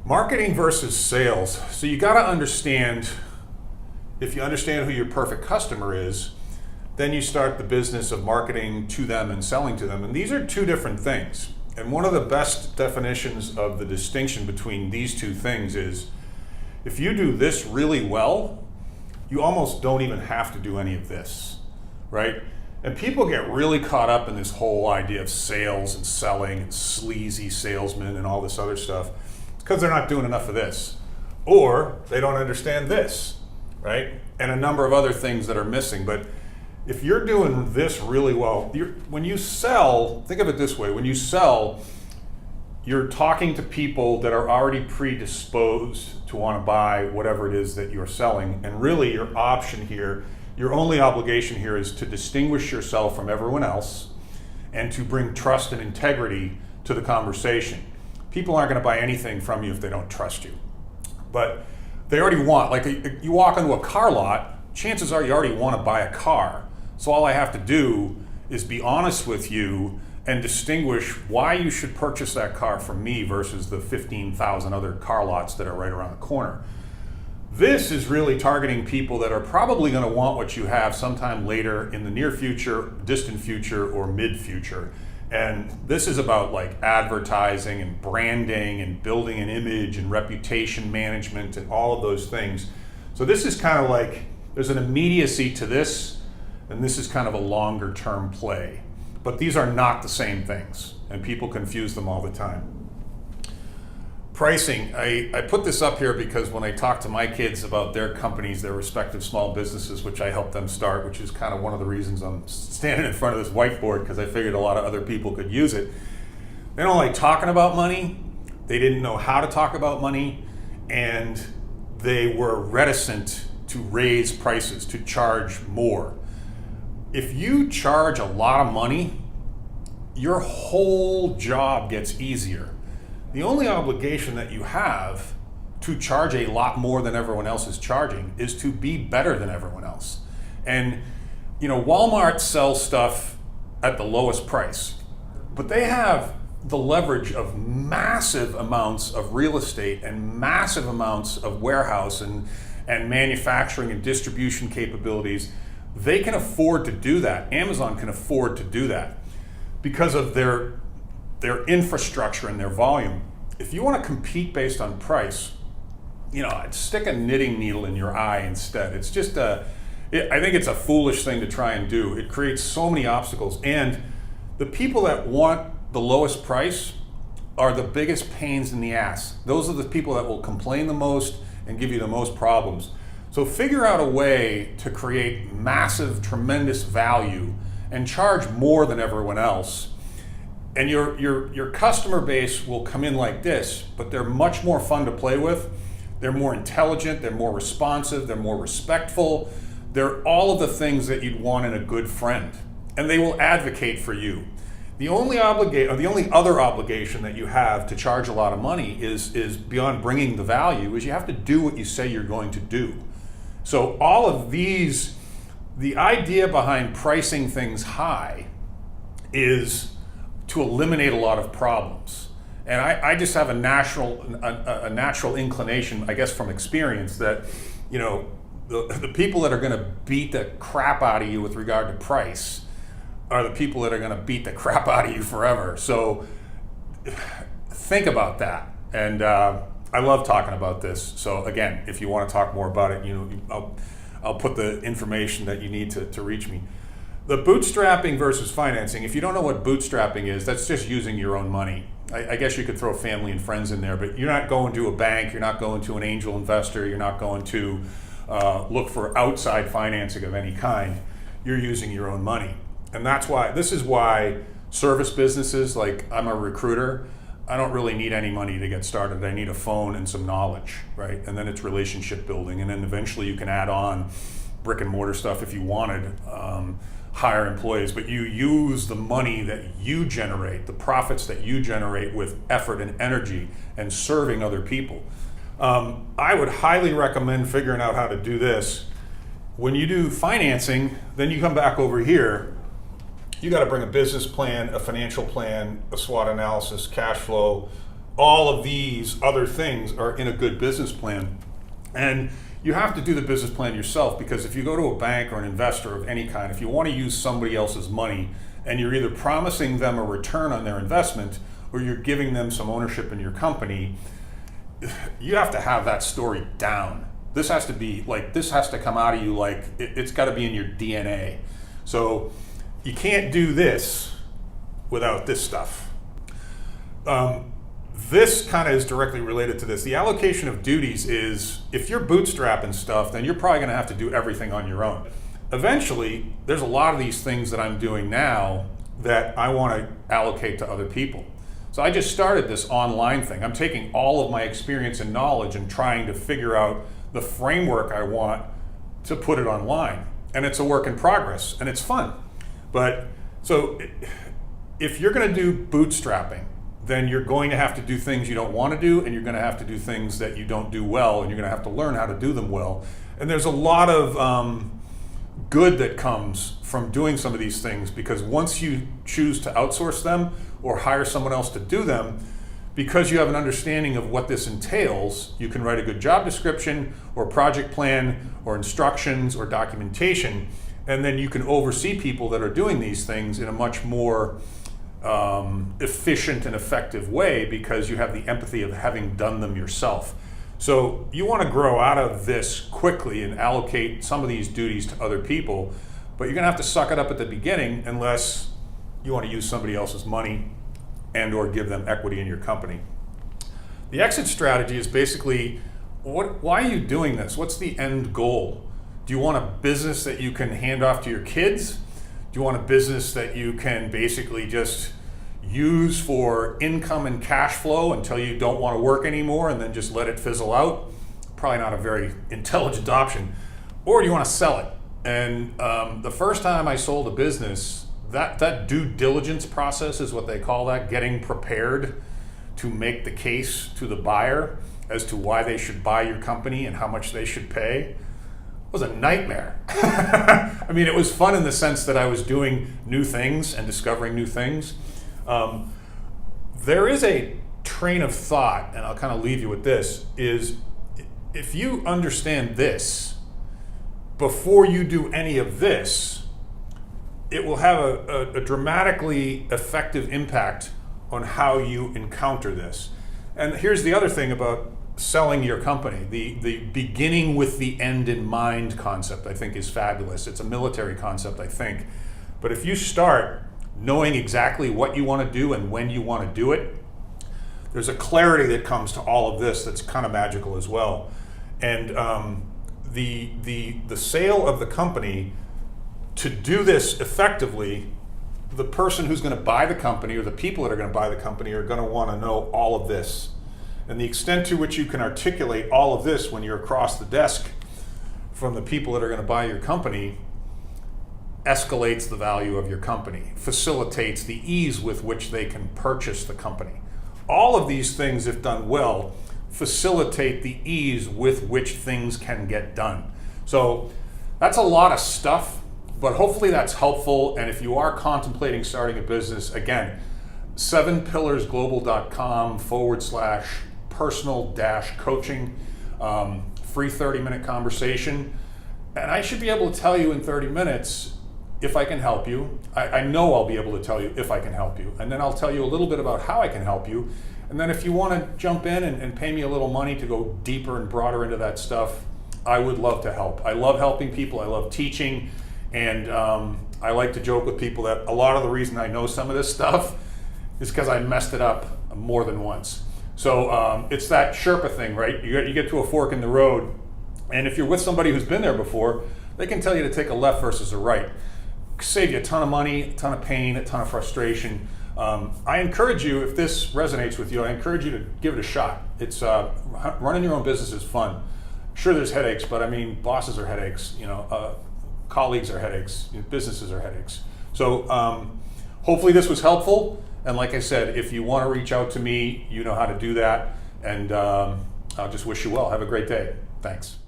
Marketing versus sales. So you got to understand, if you understand who your perfect customer is, then you start the business of marketing to them and selling to them. And these are two different things. And one of the best definitions of the distinction between these two things is, if you do this really well, you almost don't even have to do any of this, right? And people get really caught up in this whole idea of sales and selling and sleazy salesmen and all this other stuff. It's because they're not doing enough of this. Or they don't understand this, right? And a number of other things that are missing. But if you're doing this really well, when you sell, think of it this way, when you sell, you're talking to people that are already predisposed to want to buy whatever it is that you're selling. And really your option here, your only obligation here is to distinguish yourself from everyone else and to bring trust and integrity to the conversation. People aren't going to buy anything from you if they don't trust you. But they already want, like you walk into a car lot, chances are you already want to buy a car. So all I have to do is be honest with you and distinguish why you should purchase that car from me versus the 15,000 other car lots that are right around the corner. This is really targeting people that are probably going to want what you have sometime later in the near future, distant future, or mid-future. And this is about like advertising and branding and building an image and reputation management and all of those things. So this is kind of like, there's an immediacy to this, and this is kind of a longer term play. But these are not the same things, and people confuse them all the time. Pricing, I put this up here because when I talk to my kids about their companies, their respective small businesses, which I helped them start, which is kind of one of the reasons I'm standing in front of this whiteboard, because I figured a lot of other people could use it. They don't like talking about money, they didn't know how to talk about money, and they were reticent to raise prices, to charge more. If you charge a lot of money, your whole job gets easier. The only obligation that you have to charge a lot more than everyone else is charging is to be better than everyone else. And Walmart sells stuff at the lowest price, but they have the leverage of massive amounts of real estate and massive amounts of warehouse and manufacturing and distribution capabilities. They can afford to do that. Amazon can afford to do that because of their infrastructure and their volume. If you want to compete based on price, I'd stick a knitting needle in your eye instead. It's just I think it's a foolish thing to try and do. It creates so many obstacles. And the people that want the lowest price are the biggest pains in the ass. Those are the people that will complain the most and give you the most problems. So figure out a way to create massive, tremendous value and charge more than everyone else. And your customer base will come in like this, but they're much more fun to play with. They're more intelligent, they're more responsive, they're more respectful. They're all of the things that you'd want in a good friend. And they will advocate for you. The only other obligation that you have to charge a lot of money is beyond bringing the value, is you have to do what you say you're going to do. So all of these, the idea behind pricing things high is to eliminate a lot of problems. And I just have a natural inclination, I guess from experience, that the people that are going to beat the crap out of you with regard to price are the people that are going to beat the crap out of you forever. So think about that. And I love talking about this. So again, if you want to talk more about it, I'll put the information that you need to reach me. The bootstrapping versus financing. If you don't know what bootstrapping is, that's just using your own money. I guess you could throw family and friends in there, but you're not going to a bank, you're not going to an angel investor, you're not going to look for outside financing of any kind. You're using your own money. And this is why service businesses, like I'm a recruiter, I don't really need any money to get started. I need a phone and some knowledge, right? And then it's relationship building. And then eventually you can add on brick and mortar stuff if you wanted, hire employees, but you use the money that you generate, the profits that you generate with effort and energy and serving other people. I would highly recommend figuring out how to do this. When you do financing, then you come back over here, you got to bring a business plan, a financial plan, a SWOT analysis, cash flow, all of these other things are in a good business plan. And you have to do the business plan yourself, because if you go to a bank or an investor of any kind, if you want to use somebody else's money and you're either promising them a return on their investment or you're giving them some ownership in your company, you have to have that story down. This has to be like, this has to come out of you like it's got to be in your DNA. So you can't do this without this stuff. This kind of is directly related to this. The allocation of duties is, if you're bootstrapping stuff, then you're probably going to have to do everything on your own. Eventually, there's a lot of these things that I'm doing now that I want to allocate to other people. So I just started this online thing. I'm taking all of my experience and knowledge and trying to figure out the framework I want to put it online. And it's a work in progress, and it's fun. But so if you're going to do bootstrapping, then you're going to have to do things you don't want to do, and you're going to have to do things that you don't do well, and you're going to have to learn how to do them well. And there's a lot of good that comes from doing some of these things, because once you choose to outsource them or hire someone else to do them, because you have an understanding of what this entails, you can write a good job description or project plan or instructions or documentation, and then you can oversee people that are doing these things in a much more efficient and effective way, because you have the empathy of having done them yourself. So you want to grow out of this quickly and allocate some of these duties to other people, but you're going to have to suck it up at the beginning unless you want to use somebody else's money and or give them equity in your company. The exit strategy is basically, why are you doing this? What's the end goal? Do you want a business that you can hand off to your kids? Do you want a business that you can basically just use for income and cash flow until you don't want to work anymore and then just let it fizzle out? Probably not a very intelligent option. Or do you want to sell it? And the first time I sold a business, that due diligence process is what they call that, getting prepared to make the case to the buyer as to why they should buy your company and how much they should pay, was a nightmare. I mean, it was fun in the sense that I was doing new things and discovering new things. There is a train of thought, and I'll kind of leave you with this, is if you understand this before you do any of this, it will have a dramatically effective impact on how you encounter this. And here's the other thing about selling your company. The beginning with the end in mind concept, I think, is fabulous. It's a military concept, I think. But if you start knowing exactly what you want to do and when you want to do it, there's a clarity that comes to all of this that's kind of magical as well. And the sale of the company, to do this effectively, the person who's going to buy the company or the people that are going to buy the company are going to want to know all of this. And the extent to which you can articulate all of this when you're across the desk from the people that are going to buy your company escalates the value of your company, facilitates the ease with which they can purchase the company. All of these things, if done well, facilitate the ease with which things can get done. So that's a lot of stuff, but hopefully that's helpful. And if you are contemplating starting a business, again, 7pillarsglobal.com/personal-coaching, free 30-minute conversation. And I should be able to tell you in 30 minutes if I can help you. I know I'll be able to tell you if I can help you. And then I'll tell you a little bit about how I can help you. And then if you want to jump in and pay me a little money to go deeper and broader into that stuff, I would love to help. I love helping people. I love teaching. And I like to joke with people that a lot of the reason I know some of this stuff is because I messed it up more than once. So it's that Sherpa thing, right? You get to a fork in the road, and if you're with somebody who's been there before, they can tell you to take a left versus a right. Save you a ton of money, a ton of pain, a ton of frustration. I encourage you, if this resonates with you, I encourage you to give it a shot. It's running your own business is fun. Sure, there's headaches, but I mean, bosses are headaches, colleagues are headaches, businesses are headaches. So hopefully this was helpful. And like I said, if you want to reach out to me, you know how to do that. And I'll just wish you well. Have a great day. Thanks.